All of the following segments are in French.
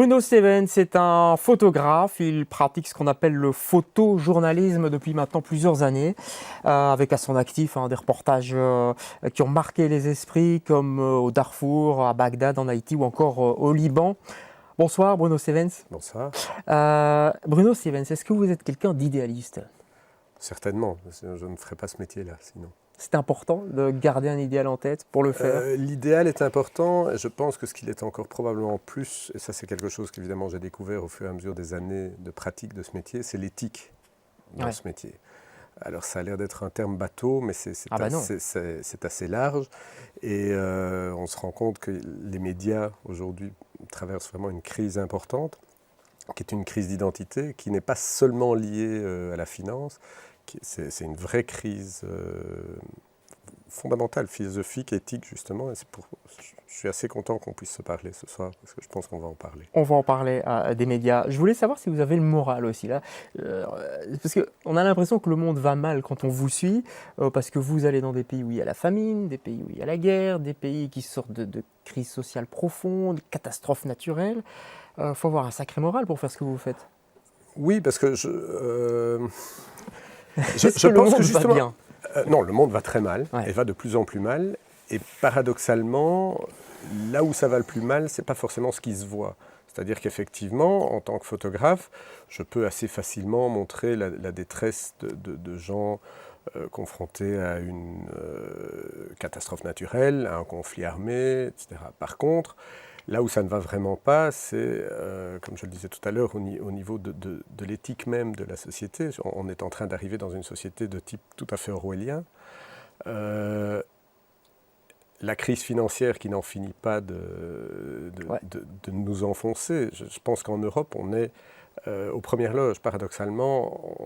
Bruno Stevens est un photographe, il pratique ce qu'on appelle le photojournalisme depuis maintenant plusieurs années, avec à son actif des reportages qui ont marqué les esprits, comme au Darfour, à Bagdad, en Haïti ou encore au Liban. Bonsoir Bruno Stevens. Bonsoir. Bruno Stevens, est-ce que vous êtes quelqu'un d'idéaliste ? Certainement, je ne ferais pas ce métier-là sinon. C'est important de garder un idéal en tête pour le faire. L'idéal est important, et je pense que ce qu'il est encore probablement plus, et ça c'est quelque chose qu'évidemment j'ai découvert au fur et à mesure des années de pratique de ce métier, c'est l'éthique dans ce métier. Alors ça a l'air d'être un terme bateau, mais c'est assez large, et on se rend compte que les médias aujourd'hui traversent vraiment une crise importante, qui est une crise d'identité, qui n'est pas seulement liée à la finance. C'est une vraie crise fondamentale, philosophique, éthique justement. Et je suis assez content qu'on puisse se parler ce soir, parce que je pense qu'on va en parler. On va en parler des médias. Je voulais savoir si vous avez le moral aussi là, parce qu'on a l'impression que le monde va mal quand on vous suit, parce que vous allez dans des pays où il y a la famine, des pays où il y a la guerre, des pays qui sortent de crises sociales profondes, catastrophes naturelles. Faut avoir un sacré moral pour faire ce que vous faites. Oui, parce que je pense que justement, va bien. Non, le monde va très mal, et va de plus en plus mal. Et paradoxalement, là où ça va le plus mal, ce n'est pas forcément ce qui se voit. C'est-à-dire qu'effectivement, en tant que photographe, je peux assez facilement montrer la détresse de gens confrontés à une catastrophe naturelle, à un conflit armé, etc. Par contre, là où ça ne va vraiment pas, c'est, comme je le disais tout à l'heure, au niveau de l'éthique même de la société. On est en train d'arriver dans une société de type tout à fait orwellien. La crise financière qui n'en finit pas de nous enfoncer. Je pense qu'en Europe, on est aux premières loges. Paradoxalement,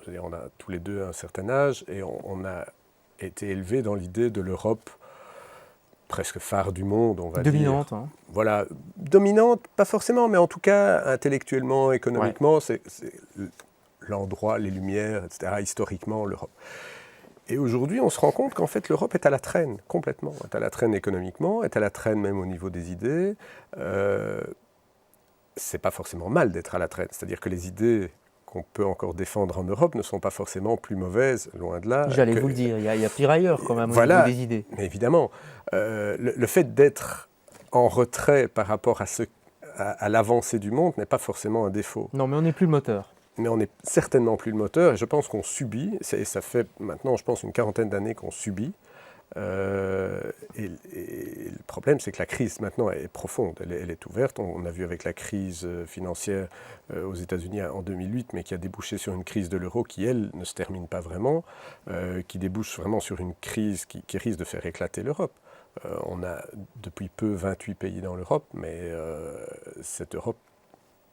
on a tous les deux un certain âge et on a été élevés dans l'idée de l'Europe presque phare du monde, on va dire. Dominante. Voilà, dominante, pas forcément, mais en tout cas, intellectuellement, économiquement, c'est l'endroit, les Lumières, etc., historiquement, l'Europe. Et aujourd'hui, on se rend compte qu'en fait, l'Europe est à la traîne, complètement. Est à la traîne économiquement, est à la traîne même au niveau des idées. C'est pas forcément mal d'être à la traîne. C'est-à-dire que les idées qu'on peut encore défendre en Europe ne sont pas forcément plus mauvaises, loin de là. J'allais vous le dire, il y a pire ailleurs quand même au niveau des idées. Mais évidemment, le fait d'être en retrait par rapport à l'avancée du monde n'est pas forcément un défaut. Non, mais on n'est plus le moteur. Mais on n'est certainement plus le moteur, et je pense qu'on subit, et ça fait maintenant, je pense, une quarantaine d'années qu'on subit. Et le problème, c'est que la crise maintenant est profonde, elle est ouverte. On a vu avec la crise financière aux États-Unis en 2008, mais qui a débouché sur une crise de l'euro qui, elle, ne se termine pas vraiment, qui débouche vraiment sur une crise qui risque de faire éclater l'Europe. On a depuis peu 28 pays dans l'Europe, mais cette Europe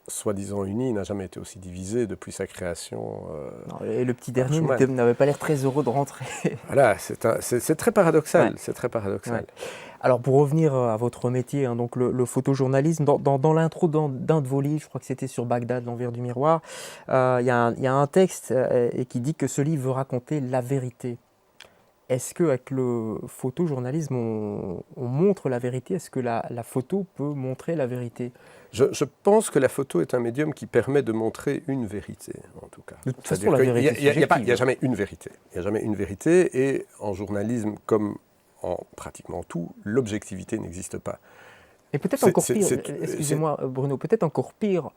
soi-disant unie n'a jamais été aussi divisée depuis sa création. Et le petit dernier n'avait pas l'air très heureux de rentrer. Voilà, c'est très paradoxal. C'est très paradoxal. Alors pour revenir à votre métier, donc le photojournalisme, dans l'intro d'un de vos livres, je crois que c'était sur Bagdad, l'envers du miroir, il y a un texte qui dit que ce livre veut raconter la vérité. Est-ce qu'avec le photojournalisme, on montre la vérité ? Est-ce que la photo peut montrer la vérité ? Je pense que la photo est un médium qui permet de montrer une vérité, en tout cas. De toute façon, la vérité, il n'y a jamais une vérité. Il n'y a jamais une vérité, et en journalisme, comme en pratiquement tout, l'objectivité n'existe pas. Et peut-être encore pire, excusez-moi Bruno, peut-être encore pire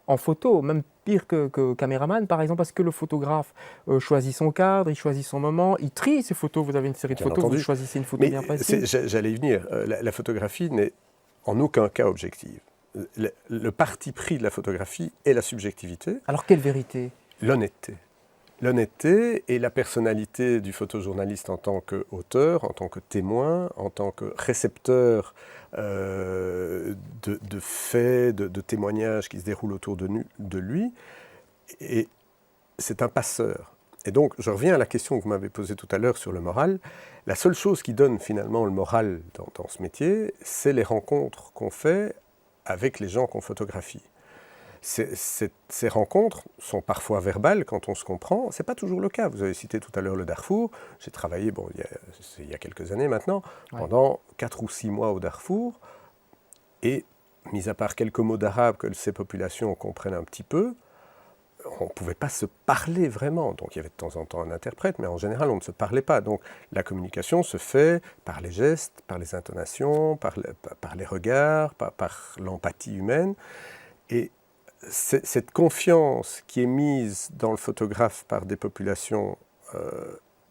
en photo, même pire que caméraman, par exemple, parce que le photographe choisit son cadre, il choisit son moment, il trie ses photos. Vous avez une série de photos, vous choisissez une photo bien précise. J'allais y venir. La photographie n'est en aucun cas objective. Le parti pris de la photographie est la subjectivité. Alors quelle vérité ? L'honnêteté. L'honnêteté et la personnalité du photojournaliste en tant qu'auteur, en tant que témoin, en tant que récepteur de faits, de témoignages qui se déroulent autour de lui. Et c'est un passeur. Et donc, je reviens à la question que vous m'avez posée tout à l'heure sur le moral. La seule chose qui donne finalement le moral dans ce métier, c'est les rencontres qu'on fait avec les gens qu'on photographie. Ces rencontres sont parfois verbales quand on se comprend. Ce n'est pas toujours le cas. Vous avez cité tout à l'heure le Darfour. J'ai travaillé, il y a quelques années maintenant, pendant 4 ou 6 mois au Darfour. Et mis à part quelques mots d'arabe que ces populations comprennent un petit peu, on ne pouvait pas se parler vraiment. Donc il y avait de temps en temps un interprète, mais en général on ne se parlait pas. Donc la communication se fait par les gestes, par les intonations, par les regards, par l'empathie humaine. Et cette confiance qui est mise dans le photographe par des populations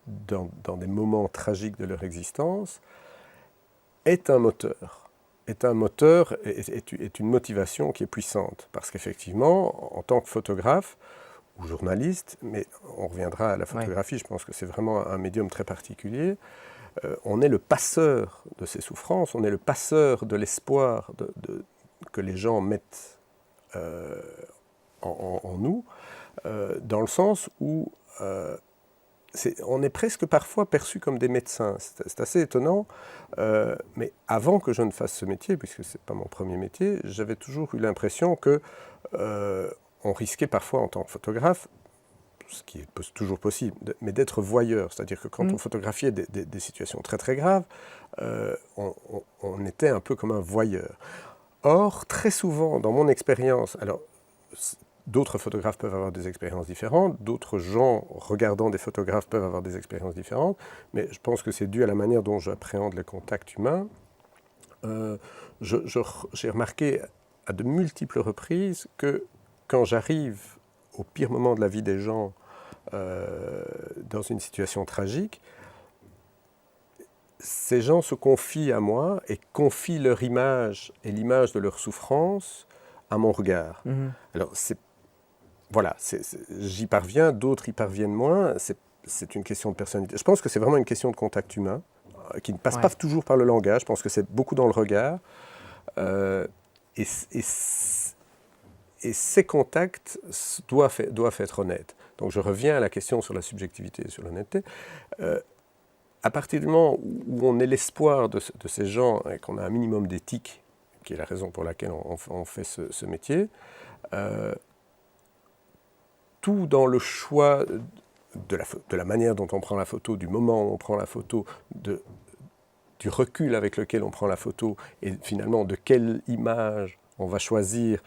dans des moments tragiques de leur existence est un moteur. Est une motivation qui est puissante. Parce qu'effectivement, en tant que photographe ou journaliste, mais on reviendra à la photographie, je pense que c'est vraiment un médium très particulier, on est le passeur de ces souffrances, on est le passeur de l'espoir que les gens mettent en nous, dans le sens où on est presque parfois perçu comme des médecins. C'est assez étonnant, mais avant que je ne fasse ce métier, puisque ce n'est pas mon premier métier, j'avais toujours eu l'impression que on risquait parfois en tant que photographe, ce qui est toujours possible, mais d'être voyeur. C'est-à-dire que quand on photographiait des situations très très graves, on était un peu comme un voyeur. Or, très souvent, dans mon expérience, alors d'autres photographes peuvent avoir des expériences différentes, d'autres gens regardant des photographes peuvent avoir des expériences différentes, mais je pense que c'est dû à la manière dont j'appréhende les contacts humains. J'ai remarqué à de multiples reprises que quand j'arrive au pire moment de la vie des gens dans une situation tragique, ces gens se confient à moi et confient leur image et l'image de leur souffrance à mon regard. Alors, voilà, j'y parviens, d'autres y parviennent moins, c'est une question de personnalité. Je pense que c'est vraiment une question de contact humain, qui ne passe pas toujours par le langage, je pense que c'est beaucoup dans le regard. Et ces contacts doivent être honnêtes. Donc je reviens à la question sur la subjectivité et sur l'honnêteté. À partir du moment où on est l'espoir de ces gens et qu'on a un minimum d'éthique, qui est la raison pour laquelle on fait ce métier, tout dans le choix de la manière dont on prend la photo, du moment où on prend la photo, du recul avec lequel on prend la photo, et finalement de quelle image on va choisir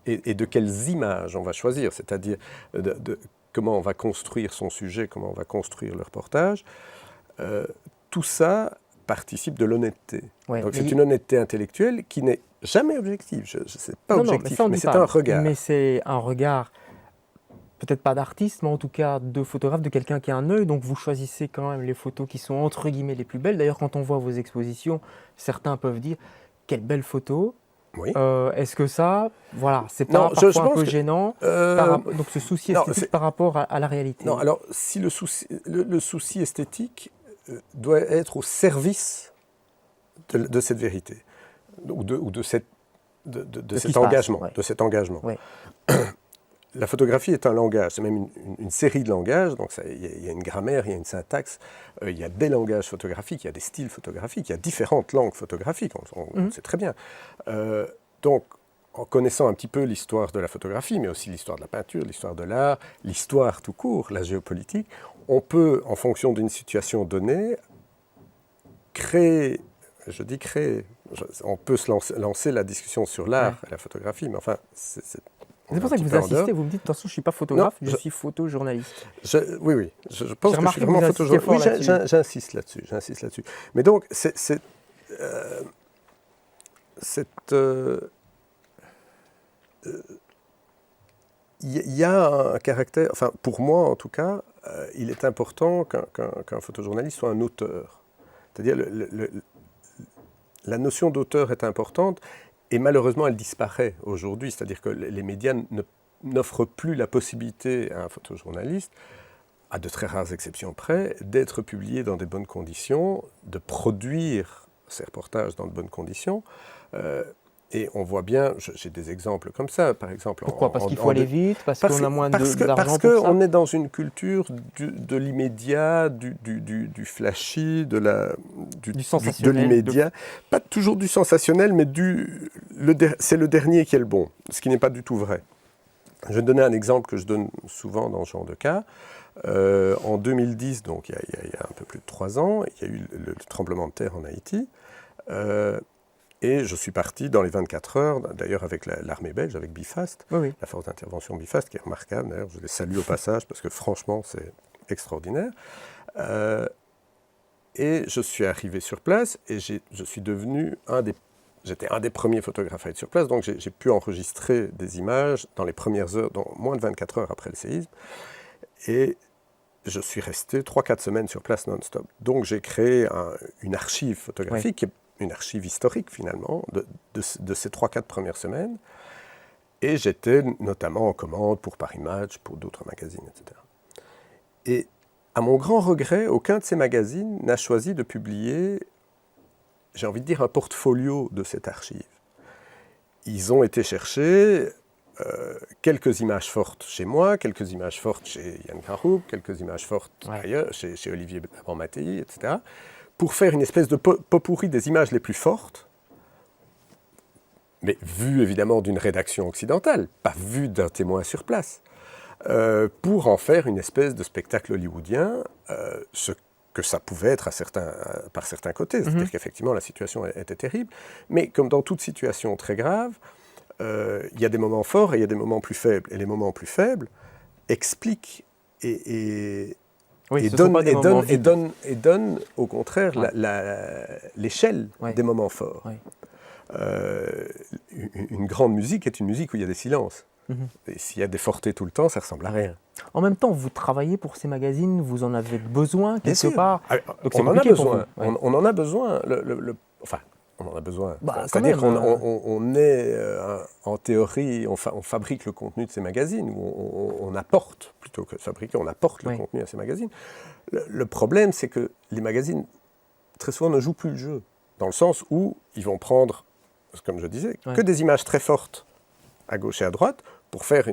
et de quelles images on va choisir, c'est-à-dire de comment on va construire son sujet, comment on va construire le reportage, tout ça participe de l'honnêteté. Donc c'est une honnêteté intellectuelle qui n'est jamais objective. C'est pas objectif, mais c'est un regard. Mais c'est un regard, peut-être pas d'artiste, mais en tout cas de photographe, de quelqu'un qui a un œil. Donc vous choisissez quand même les photos qui sont entre guillemets les plus belles. D'ailleurs, quand on voit vos expositions, certains peuvent dire quelle belle photo. Oui. Est-ce que ça, voilà, c'est pas parfois un peu gênant, donc ce souci esthétique par rapport à la réalité? Non, alors si le souci esthétique doit être au service de cette vérité, ou de cet engagement. Ouais. De cet engagement. Ouais. La photographie est un langage, c'est même une série de langages, donc il y a une grammaire, il y a une syntaxe, il y a des langages photographiques, il y a des styles photographiques, il y a différentes langues photographiques, on sait très bien. Donc, en connaissant un petit peu l'histoire de la photographie, mais aussi l'histoire de la peinture, l'histoire de l'art, l'histoire tout court, la géopolitique, on peut, en fonction d'une situation donnée, créer, on peut se lancer la discussion sur l'art et la photographie, mais enfin, c'est pour ça que vous insistez, vous me dites, de toute façon, je ne suis pas photographe, je suis photojournaliste. Oui, je pense que je suis vraiment photojournaliste. Oui, j'insiste là-dessus. Mais donc, il y a un caractère, enfin pour moi en tout cas, il est important qu'un photojournaliste soit un auteur. C'est-à-dire la notion d'auteur est importante et malheureusement elle disparaît aujourd'hui. C'est-à-dire que les médias n'offrent plus la possibilité à un photojournaliste, à de très rares exceptions près, d'être publié dans des bonnes conditions, de produire ces reportages dans de bonnes conditions. Et on voit bien, j'ai des exemples comme ça, par exemple. Pourquoi ? Parce qu'il faut aller vite, parce qu'on a moins d'argent pour ça ? Parce qu'on est dans une culture de l'immédiat, du flashy, de l'immédiat. Pas toujours du sensationnel, mais c'est le dernier qui est le bon, ce qui n'est pas du tout vrai. Je vais donner un exemple que je donne souvent dans ce genre de cas. En 2010, donc il y a un peu plus de 3 ans, il y a eu le tremblement de terre en Haïti. Et je suis parti dans les 24 heures, d'ailleurs avec l'armée belge, avec Bifast, Oui. la force d'intervention Bifast, qui est remarquable. D'ailleurs, je les salue au passage parce que franchement, c'est extraordinaire. Et je suis arrivé sur place et je suis devenu j'étais un des premiers photographes à être sur place, donc j'ai pu enregistrer des images dans les premières heures, dans moins de 24 heures après le séisme. Et je suis resté 3-4 semaines sur place non-stop. Donc j'ai créé une archive photographique, qui est une archive historique finalement, de ces 3-4 premières semaines. Et j'étais notamment en commande pour Paris Match, pour d'autres magazines, etc. Et à mon grand regret, aucun de ces magazines n'a choisi de publier, j'ai envie de dire, un portfolio de cette archive. Ils ont été chercher quelques images fortes chez moi, quelques images fortes chez Yann Caroup, quelques images fortes ailleurs, chez Olivier Laban-Mattei, etc., pour faire une espèce de pot-pourri des images les plus fortes, mais vues évidemment d'une rédaction occidentale, pas vues d'un témoin sur place, pour en faire une espèce de spectacle hollywoodien, ce que ça pouvait être par certains côtés. C'est-à-dire qu'effectivement, la situation était terrible, mais comme dans toute situation très grave, il y a des moments forts et il y a des moments plus faibles. Et les moments plus faibles expliquent et donnent au contraire l'échelle des moments forts. Une grande musique est une musique où il y a des silences. Et s'il y a des fortés tout le temps, ça ressemble à rien. En même temps, vous travaillez pour ces magazines, vous en avez besoin quelque part. Donc on en a besoin. On en a besoin. Enfin, on en a besoin. C'est-à-dire qu'on est, en théorie, on fabrique le contenu de ces magazines, ou on apporte, plutôt que de fabriquer, on apporte le contenu à ces magazines. Le problème, c'est que les magazines, très souvent, ne jouent plus le jeu, dans le sens où ils vont prendre, comme je disais, que des images très fortes, à gauche et à droite, pour faire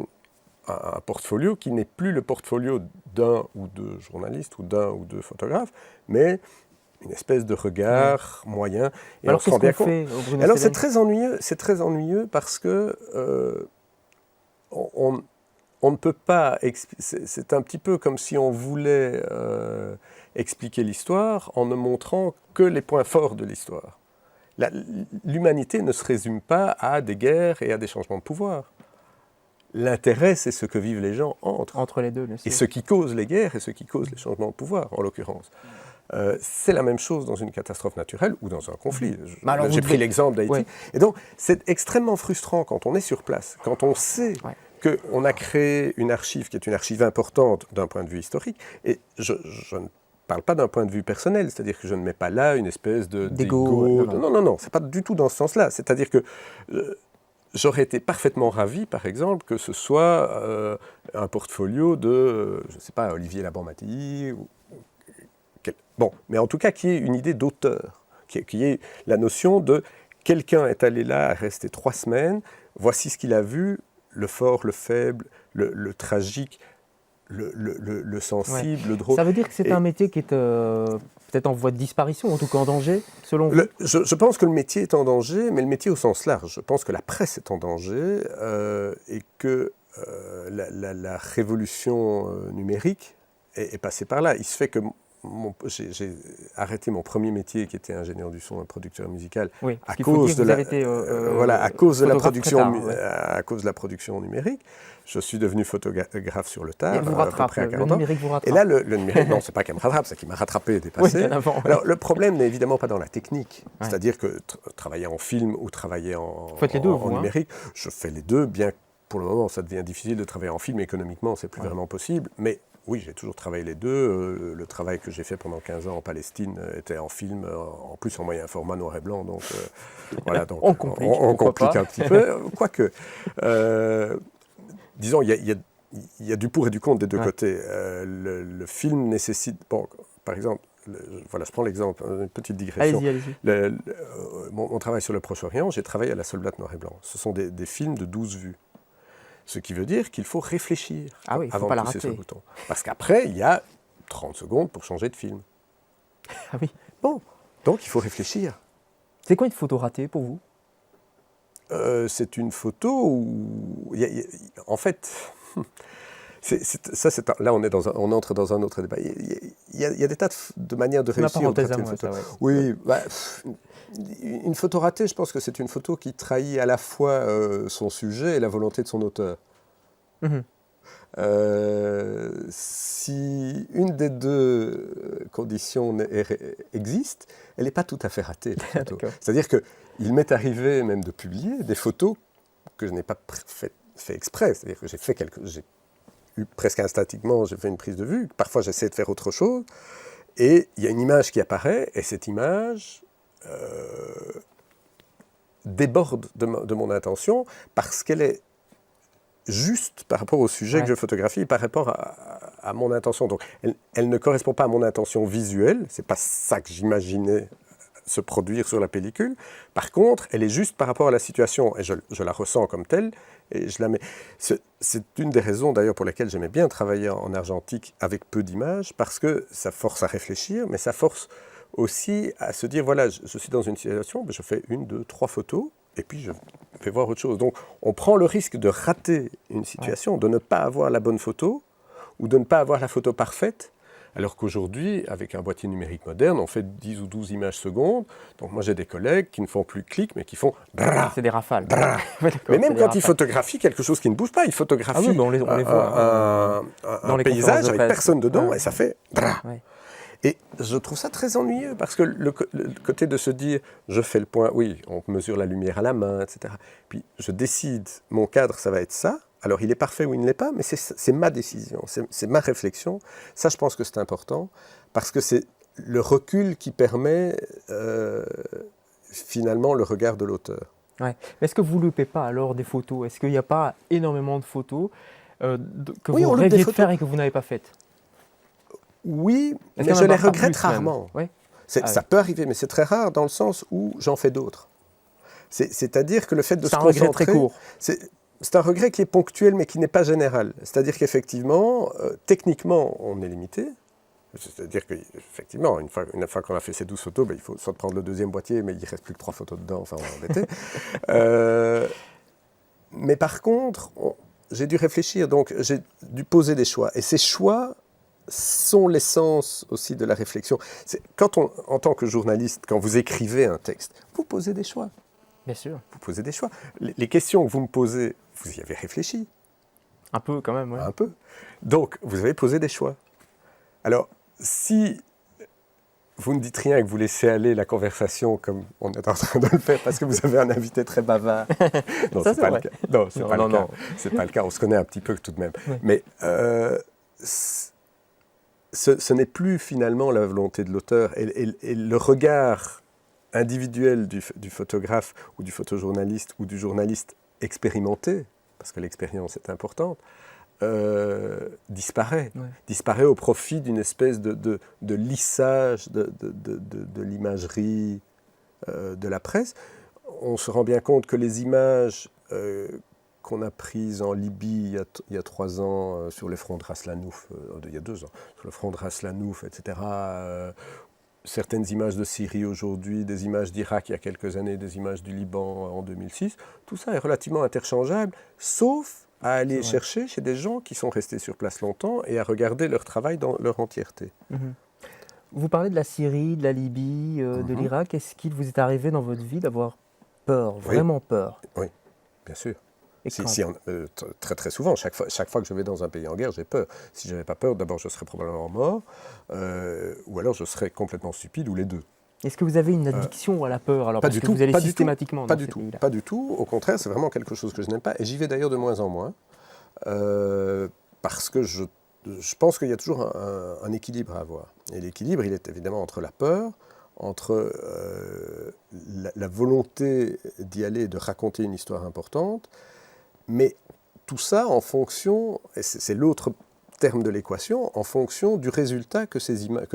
un portfolio qui n'est plus le portfolio d'un ou deux journalistes ou d'un ou deux photographes, mais une espèce de regard moyen. Et alors, qu'est-ce qu'on fait, Bruno Alors, c'est très ennuyeux parce que on ne peut pas... C'est un petit peu comme si on voulait expliquer l'histoire en ne montrant que les points forts de l'histoire. L'humanité ne se résume pas à des guerres et à des changements de pouvoir. L'intérêt, c'est ce que vivent les gens entre les deux, bien sûr. Et ce qui cause les guerres et ce qui cause les changements de pouvoir, en l'occurrence. C'est la même chose dans une catastrophe naturelle ou dans un conflit. J'ai pris l'exemple d'Haïti. Ouais. Et donc, c'est extrêmement frustrant quand on est sur place, quand on sait qu'on a créé une archive qui est une archive importante d'un point de vue historique. Et je ne parle pas d'un point de vue personnel, c'est-à-dire que je ne mets pas là une espèce d'égo. Non, c'est pas du tout dans ce sens-là. C'est-à-dire que j'aurais été parfaitement ravi, par exemple, que ce soit un portfolio de, je ne sais pas, Olivier Laban-Mattei, bon, mais en tout cas, qu'il y ait une idée d'auteur, qu'il y ait la notion de quelqu'un est allé là, a resté 3 semaines, voici ce qu'il a vu, le fort, le faible, le tragique, le sensible, le drôle. Ça veut dire que c'est un métier qui est peut-être en voie de disparition, en tout cas en danger, selon vous? Je pense que le métier est en danger, mais le métier au sens large. Je pense que la presse est en danger et que la révolution numérique est passée par là. Il se fait que j'ai arrêté mon premier métier qui était ingénieur du son et producteur musical à cause de la production numérique. Je suis devenu photographe sur le tard, à peu près à 40 ans. Le numérique vous rattrape. Et là, le numérique, non, c'est pas qu'il me rattrape, c'est qu'il m'a rattrapé et dépassé. Alors, le problème n'est évidemment pas dans la technique. C'est-à-dire que travailler en film ou travailler en numérique, je fais les deux, bien que pour le moment, ça devient difficile de travailler en film. Économiquement, c'est plus vraiment possible. Mais oui, j'ai toujours travaillé les deux. Le travail que j'ai fait pendant 15 ans en Palestine était en film, en plus en moyen format noir et blanc. Donc, voilà, donc, on complique un petit peu. Quoique, disons, il y a du pour et du contre des deux côtés. Le film nécessite... Bon, par exemple, je prends l'exemple, une petite digression. Allez-y. Mon travail sur le Proche-Orient, j'ai travaillé à la Soldate noir et blanc. Ce sont des films de 12 vues. Ce qui veut dire qu'il faut réfléchir avant de pousser sur le bouton. Parce qu'après, il y a 30 secondes pour changer de film. Ah oui. Bon, donc il faut réfléchir. C'est quoi une photo ratée pour vous? C'est une photo où... en fait, Là, on entre dans un autre débat. Il y a des tas de manières de réussir Ma à parenthèse à traiter moi, une photo. ça, ouais. Oui, une photo ratée, je pense que c'est une photo qui trahit à la fois son sujet et la volonté de son auteur. Mhm. Si une des deux conditions existe, elle n'est pas tout à fait ratée, la photo. C'est-à-dire qu'il m'est arrivé même de publier des photos que je n'ai pas fait exprès. C'est-à-dire que j'ai eu presque instinctivement, j'ai fait une prise de vue. Parfois, j'essaie de faire autre chose. Et il y a une image qui apparaît, et cette image déborde de mon intention parce qu'elle est juste par rapport au sujet que je photographie et par rapport à mon intention. Donc, elle ne correspond pas à mon intention visuelle. C'est pas ça que j'imaginais se produire sur la pellicule. Par contre, elle est juste par rapport à la situation et je la ressens comme telle et je la mets. C'est une des raisons d'ailleurs pour lesquelles j'aimais bien travailler en argentique avec peu d'images, parce que ça force à réfléchir, mais ça force aussi à se dire, voilà, je suis dans une situation, je fais 1, 2, 3 photos, et puis je vais voir autre chose. Donc on prend le risque de rater une situation, de ne pas avoir la bonne photo, ou de ne pas avoir la photo parfaite, alors qu'aujourd'hui, avec un boîtier numérique moderne, on fait 10 ou 12 images secondes. Donc moi j'ai des collègues qui ne font plus clic, mais qui font brrr, c'est des rafales. Mais même quand ils photographient quelque chose qui ne bouge pas, ils photographient on les voit, un paysage avec personne dedans, et ça fait brrr. Ouais. Et je trouve ça très ennuyeux, parce que le côté de se dire, je fais le point, oui, on mesure la lumière à la main, etc. Puis je décide, mon cadre, ça va être ça. Alors il est parfait ou il ne l'est pas, mais c'est ma décision, c'est ma réflexion. Ça, je pense que c'est important, parce que c'est le recul qui permet finalement le regard de l'auteur. Ouais. Mais est-ce que vous ne loupez pas alors des photos? Est-ce qu'il n'y a pas énormément de photos que vous rêviez de faire et que vous n'avez pas faites? Oui, mais je les regrette rarement. Ouais. Ça peut arriver, mais c'est très rare dans le sens où j'en fais d'autres. C'est-à-dire que le fait de se concentrer... C'est un regret très court. C'est un regret qui est ponctuel, mais qui n'est pas général. C'est-à-dire qu'effectivement, techniquement, on est limité. C'est-à-dire qu'effectivement, une fois qu'on a fait ces 12 photos, il faut soit prendre le deuxième boîtier, mais il ne reste plus que 3 photos dedans, enfin on va embêter. Mais par contre, j'ai dû réfléchir, donc j'ai dû poser des choix. Et ces choix sont l'essence aussi de la réflexion. Quand en tant que journaliste, quand vous écrivez un texte, vous posez des choix. Bien sûr. Vous posez des choix. Les questions que vous me posez, vous y avez réfléchi. Un peu quand même, oui. Un peu. Donc, vous avez posé des choix. Alors, si vous ne dites rien et que vous laissez aller la conversation comme on est en train de le faire parce que vous avez un invité très bavard. Non, c'est pas le cas. Non, c'est pas le cas. C'est pas le cas. On se connaît un petit peu tout de même. Oui. Mais ce n'est plus finalement la volonté de l'auteur et le regard individuel du photographe ou du photojournaliste ou du journaliste expérimenté, parce que l'expérience est importante, disparaît. Ouais. Disparaît au profit d'une espèce de lissage de l'imagerie de la presse. On se rend bien compte que les images qu'on a prises en Libye il y a 3 ans sur le front de Ras Lanouf, il y a 2 ans, sur le front de Ras Lanouf, etc., certaines images de Syrie aujourd'hui, des images d'Irak il y a quelques années, des images du Liban en 2006, tout ça est relativement interchangeable, sauf à aller chercher chez des gens qui sont restés sur place longtemps et à regarder leur travail dans leur entièreté. Vous parlez de la Syrie, de la Libye, de l'Irak. Est-ce qu'il vous est arrivé dans votre vie d'avoir peur, vraiment peur? Oui, bien sûr. Très très souvent, chaque fois que je vais dans un pays en guerre, j'ai peur. Si je n'avais pas peur, d'abord je serais probablement mort, ou alors je serais complètement stupide, ou les deux. Est-ce que vous avez une addiction à la peur alors, parce que vous allez systématiquement dans ces pays-là? Pas du tout. Au contraire, c'est vraiment quelque chose que je n'aime pas. Et j'y vais d'ailleurs de moins en moins. Parce que je pense qu'il y a toujours un équilibre à avoir. Et l'équilibre, il est évidemment entre la peur, entre la volonté d'y aller et de raconter une histoire importante, mais tout ça en fonction, et c'est l'autre terme de l'équation, en fonction du résultat que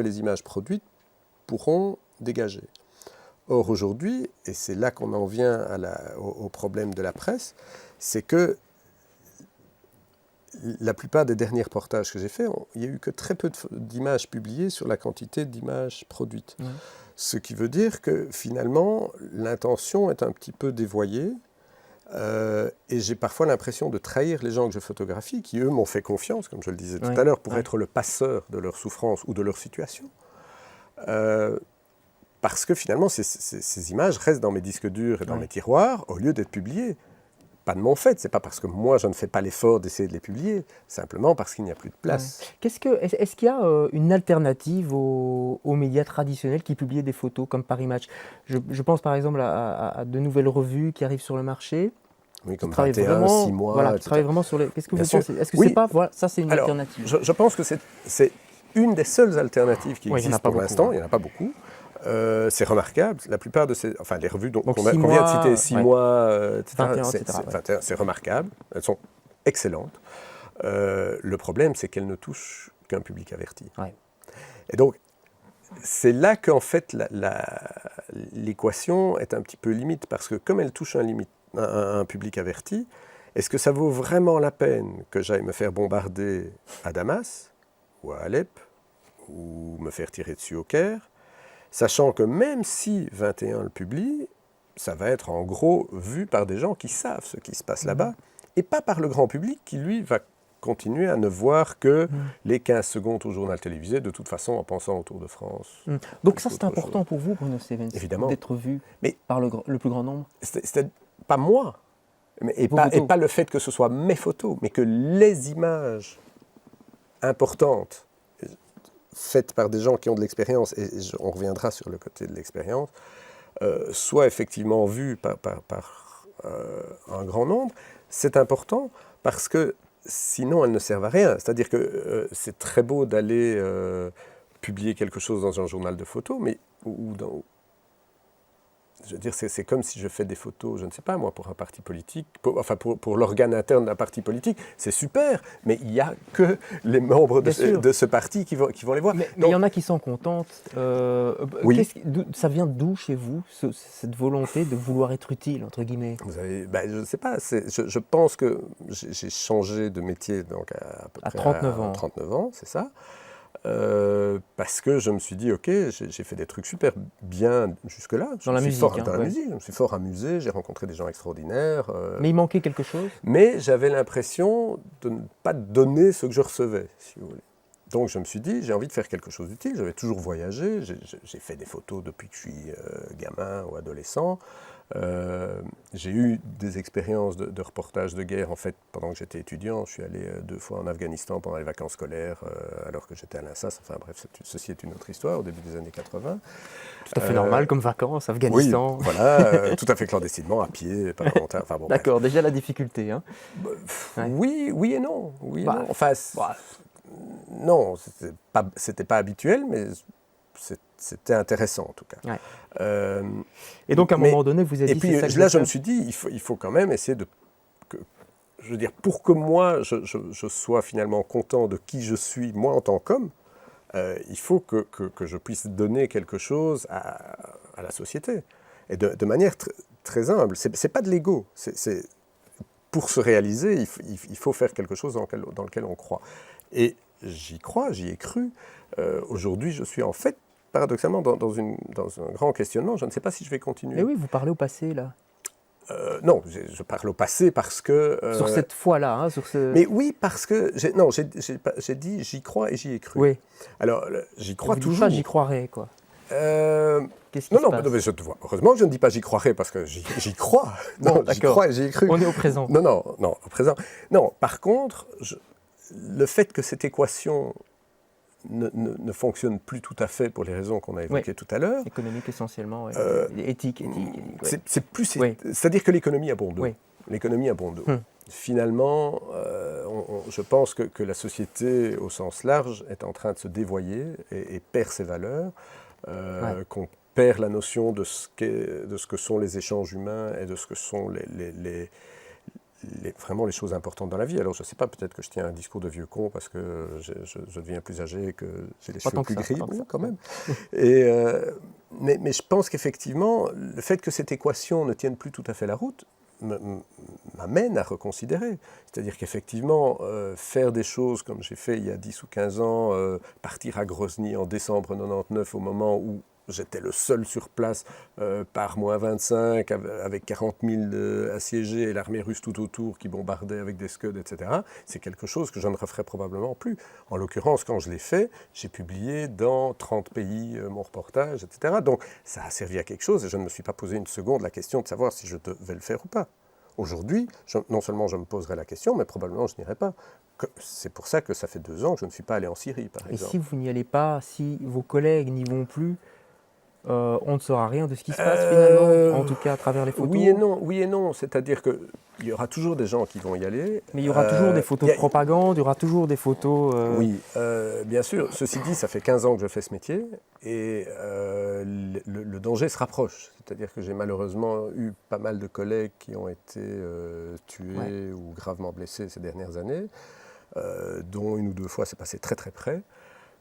les images produites pourront dégager. Or aujourd'hui, et c'est là qu'on en vient au problème de la presse, c'est que la plupart des derniers reportages que j'ai faits, il n'y a eu que très peu d'images publiées sur la quantité d'images produites. Mmh. Ce qui veut dire que finalement, l'intention est un petit peu dévoyée, Et j'ai parfois l'impression de trahir les gens que je photographie, qui eux m'ont fait confiance, comme je le disais tout Oui, à l'heure, pour oui. être le passeur de leur souffrance ou de leur situation. Parce que finalement, ces images restent dans mes disques durs et dans Oui. mes tiroirs, au lieu d'être publiées. Pas de mon fait, c'est pas parce que moi je ne fais pas l'effort d'essayer de les publier, simplement parce qu'il n'y a plus de Ouais. place. Est-ce qu'il y a une alternative aux médias traditionnels qui publiaient des photos comme Paris Match? Je pense par exemple à de nouvelles revues qui arrivent sur le marché, Oui, qui comme travaillent 21, 6 vraiment, mois, qui travaillent etc. vraiment sur les. Qu'est-ce que Bien vous sûr. pensez? Est-ce que c'est Oui, pas, voilà, ça c'est une alors, alternative? je pense que c'est une des seules alternatives qui Oui, il n'y en a existent pas pour beaucoup. l'instant, il n'y en a pas beaucoup. C'est remarquable, la plupart de ces, enfin les revues Donc qu'on 6 vient de citer, mois, 6 ouais, mois, etc., 21, etc. Ouais. 21, c'est remarquable, elles sont excellentes. Le problème, c'est qu'elles ne touchent qu'un public averti. Ouais. Et donc, c'est là qu'en fait l'équation est un petit peu limite, parce que comme elle touche un public averti, est-ce que ça vaut vraiment la peine que j'aille me faire bombarder à Damas, ou à Alep, ou me faire tirer dessus au Caire, sachant que même si 21 le publie, ça va être en gros vu par des gens qui savent ce qui se passe là-bas, et pas par le grand public qui, lui, va continuer à ne voir que les 15 secondes au journal télévisé, de toute façon en pensant au Tour de France. Donc ça c'est Autre important chose. pour vous, Bruno Stevens, Évidemment. d'être vu Mais par le plus grand nombre? c'était pas moi, et Vos pas, photos. le fait que ce soit mes photos, mais que les images importantes faites par des gens qui ont de l'expérience, et on reviendra sur le côté de l'expérience, soient effectivement vues par un grand nombre. C'est important parce que sinon elles ne servent à rien. C'est-à-dire que c'est très beau d'aller publier quelque chose dans un journal de photos, mais je veux dire, c'est comme si je fais des photos, je ne sais pas moi, pour un parti politique, pour l'organe interne d'un parti politique, c'est super, mais il n'y a que les membres de ce parti qui vont les voir. Mais il y en a qui s'en contentent. Oui. Ça vient d'où chez vous, cette volonté de vouloir être utile, entre guillemets? Je ne sais pas, je pense que j'ai changé de métier donc à peu près 39 ans. 39 ans, c'est ça. Parce que je me suis dit, ok, j'ai fait des trucs super bien jusque-là. Dans la musique. Dans la musique, je me suis fort amusé, j'ai rencontré des gens extraordinaires. Mais il manquait quelque chose? Mais j'avais l'impression de ne pas donner ce que je recevais, si vous voulez. Donc je me suis dit, j'ai envie de faire quelque chose d'utile. J'avais toujours voyagé, j'ai fait des photos depuis que je suis gamin ou adolescent. J'ai eu des expériences de reportage de guerre en fait pendant que j'étais étudiant. Je suis allé 2 fois en Afghanistan pendant les vacances scolaires alors que j'étais à l'INSAS. Enfin bref, ceci est une autre histoire au début des années 80. Tout à fait normal comme vacances, Afghanistan. Oui, voilà, tout à fait clandestinement, à pied, pas volontaire. Enfin, bon, d'accord, déjà la difficulté. Hein. Oui et non. Oui et non. Enfin, non, c'était pas habituel, mais c'était intéressant en tout cas. Ouais. Et donc à un moment donné, vous avez dit... Et puis là, je me suis dit, il faut quand même essayer je veux dire, pour que moi, je sois finalement content de qui je suis, moi en tant qu'homme, il faut que je puisse donner quelque chose à la société. Et de manière très humble. C'est pas de l'ego. Pour se réaliser, il faut faire quelque chose dans lequel on croit. Et j'y crois, j'y ai cru. Aujourd'hui, je suis en fait, paradoxalement, dans un grand questionnement. Je ne sais pas si je vais continuer. Mais oui, vous parlez au passé, là. Non, je parle au passé parce que... sur cette foi-là, hein, sur ce... Mais oui, parce que... j'ai dit j'y crois et j'y ai cru. Oui. Alors, j'y crois vous toujours. Pas j'y croirais, quoi. Qu'est-ce qui se passe? Mais heureusement que je ne dis pas j'y croirais parce que j'y crois. Non, j'y crois et j'y ai cru. On est au présent. Non, au présent. Non, par contre, le fait que cette équation ne fonctionne plus tout à fait pour les raisons qu'on a évoquées tout à l'heure. Économique essentiellement, éthique. Ouais. C'est plus, c'est-à-dire que l'économie a bon dos. Oui. L'économie a bon dos. Finalement, je pense que la société, au sens large, est en train de se dévoyer et perd ses valeurs, qu'on perd la notion de ce que sont les échanges humains et de ce que sont vraiment les choses importantes dans la vie. Alors je ne sais pas, peut-être que je tiens un discours de vieux con parce que je deviens plus âgé et que j'ai les cheveux plus gris, quand même. Mais je pense qu'effectivement, le fait que cette équation ne tienne plus tout à fait la route m'amène à reconsidérer. C'est-à-dire qu'effectivement, faire des choses comme j'ai fait il y a 10 ou 15 ans, partir à Grozny en décembre 99 au moment où j'étais le seul sur place par -25, avec 40 000 assiégés et l'armée russe tout autour qui bombardait avec des Scud, etc. C'est quelque chose que je ne referai probablement plus. En l'occurrence, quand je l'ai fait, j'ai publié dans 30 pays mon reportage, etc. Donc ça a servi à quelque chose et je ne me suis pas posé une seconde la question de savoir si je devais le faire ou pas. Aujourd'hui, non seulement je me poserai la question, mais probablement je n'irai pas. C'est pour ça que ça fait 2 ans que je ne suis pas allé en Syrie, par Et exemple. si vous n'y allez pas, si vos collègues n'y vont plus, on ne saura rien de ce qui se passe finalement, en tout cas à travers les Oui et photos. non, oui et non. C'est-à-dire qu'il y aura toujours des gens qui vont y aller. Mais il y aura toujours des photos de propagande, il y aura toujours des photos. Oui, bien sûr. Ceci dit, ça fait 15 ans que je fais ce métier et le danger se rapproche. C'est-à-dire que j'ai malheureusement eu pas mal de collègues qui ont été tués ou gravement blessés ces dernières années, dont 1 ou 2 fois c'est passé très très près.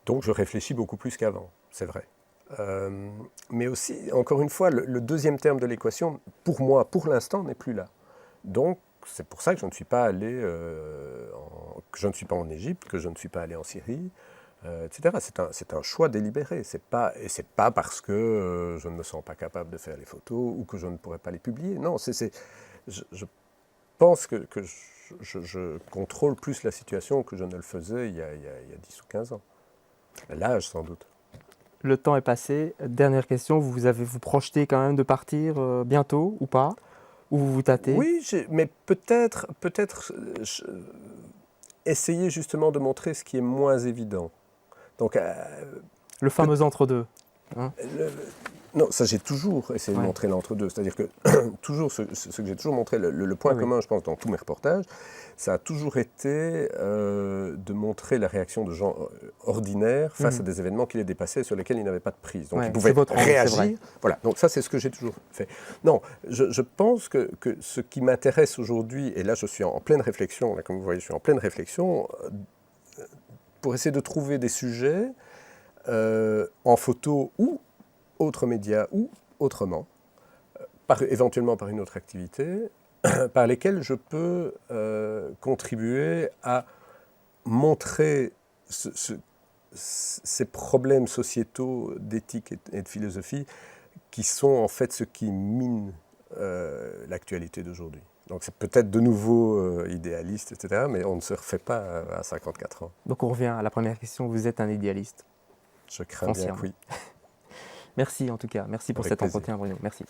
Donc je réfléchis beaucoup plus qu'avant, c'est vrai. Mais aussi, encore une fois, le deuxième terme de l'équation, pour moi, pour l'instant, n'est plus là. Donc, c'est pour ça que je ne suis pas allé, que je ne suis pas en Égypte, que je ne suis pas allé en Syrie, etc. C'est un choix délibéré. Et c'est pas parce que je ne me sens pas capable de faire les photos ou que je ne pourrais pas les publier. Non, je pense que je contrôle plus la situation que je ne le faisais il y a 10 ou 15 ans. L'âge, sans doute. Le temps est passé. Dernière question, vous projetez quand même de partir bientôt ou pas? Ou vous vous tâtez? Oui, mais peut-être essayer justement de montrer ce qui est moins évident. Donc, Le fameux entre-deux. Hein? non, ça j'ai toujours essayé de Ouais. montrer l'entre-deux. C'est-à-dire que toujours ce que j'ai toujours montré, le point Oui, oui. commun, je pense, dans tous mes reportages, ça a toujours été de montrer la réaction de gens ordinaires face à des événements qui les dépassaient, sur lesquels ils n'avaient pas de prise. Donc Ouais, ils c'est pouvaient votre angle, c'est vrai. réagir. Voilà, donc ça c'est ce que j'ai toujours fait. Non, je pense que ce qui m'intéresse aujourd'hui, et là je suis en pleine réflexion, là, comme vous voyez, je suis en pleine réflexion, pour essayer de trouver des sujets en photo ou autres médias ou autrement, éventuellement par une autre activité, par lesquels je peux contribuer à montrer ces problèmes sociétaux d'éthique et de philosophie qui sont en fait ce qui mine l'actualité d'aujourd'hui. Donc c'est peut-être de nouveau idéaliste, etc., mais on ne se refait pas à 54 ans. Donc on revient à la première question, vous êtes un idéaliste. Je crains bien que oui. Merci en tout cas, merci pour Avec cet plaisir. entretien Bruno, merci.